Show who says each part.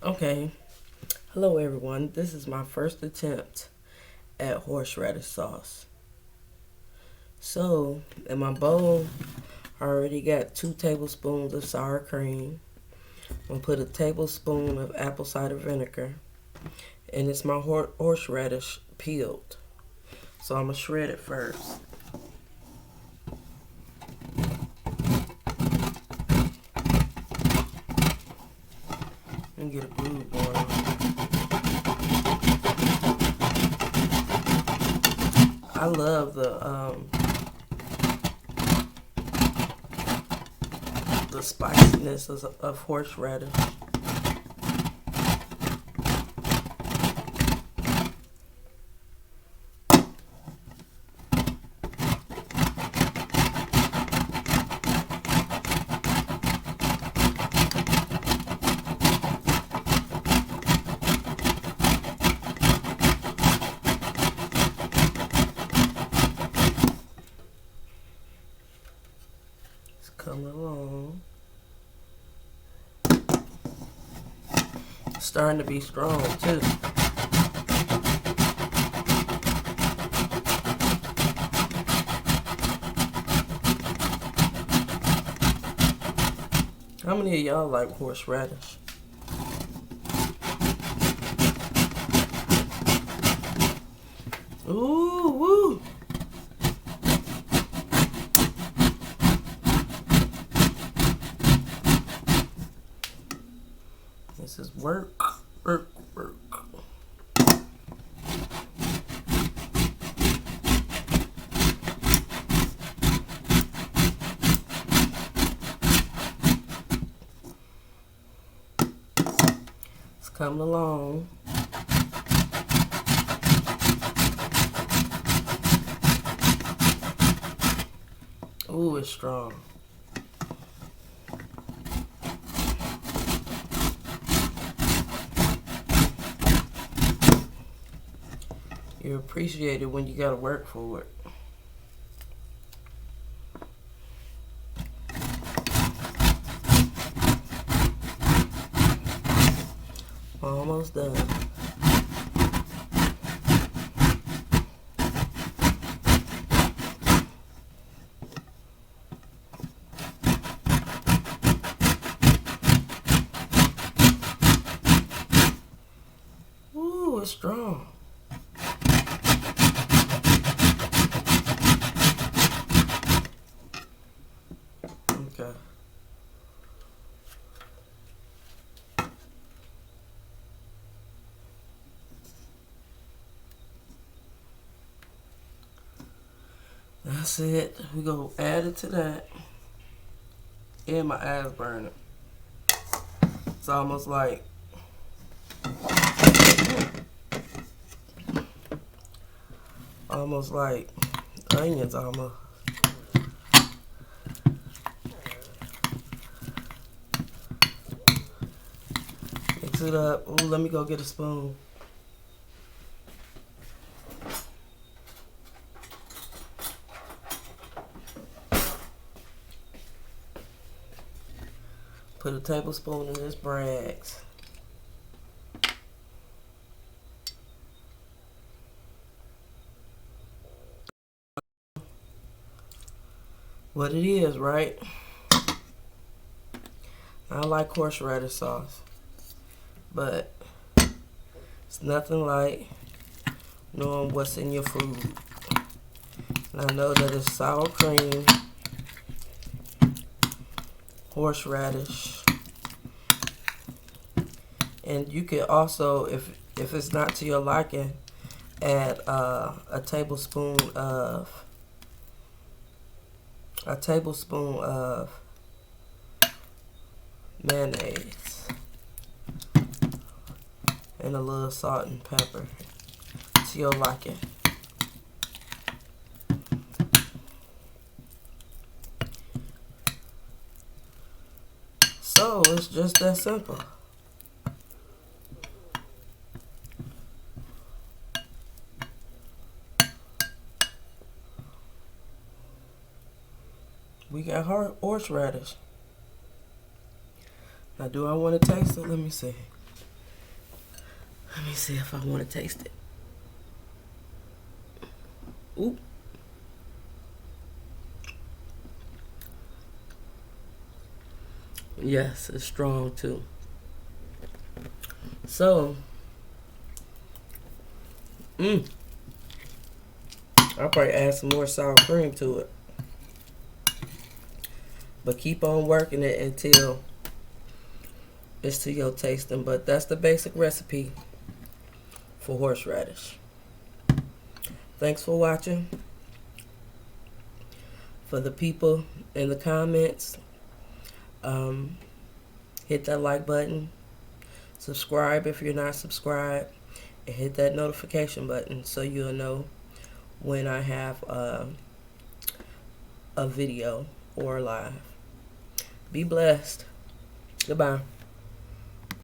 Speaker 1: Okay, hello everyone. This is my first attempt at horseradish sauce. So, in my bowl, I already got 2 tablespoons of sour cream. I'm going to put a tablespoon of apple cider vinegar. And it's my horseradish peeled. So, I'm going to shred it first. And get a groove going. I love the spiciness of horseradish. It's coming along. It's starting to be strong too. How many of y'all like horseradish? Ooh, woo! This is work. It's coming along. Ooh, it's strong. You appreciate it when you gotta work for it. Almost done. Ooh, it's strong. Okay. That's it. We go add it to that. And my eyes burning. It's almost like onions almost. Mix it up. Ooh, let me go get a spoon. Put a tablespoon in this brags. What it is, right? I like horseradish sauce, but it's nothing like knowing what's in your food. And I know that it's sour cream, horseradish, and you can also, if it's not to your liking, add a tablespoon of mayonnaise and a little salt and pepper to your liking. So it's just that simple. We got horseradish. Now, do I want to taste it? Let me see. Let me see if I want to taste it. Ooh. Yes, it's strong too. So, I'll probably add some more sour cream to it. But keep on working it until it's to your tasting. But that's the basic recipe for horseradish. Thanks for watching. For the people in the comments, hit that like button. Subscribe if you're not subscribed. And hit that notification button so you'll know when I have a video or live. Be blessed. Goodbye.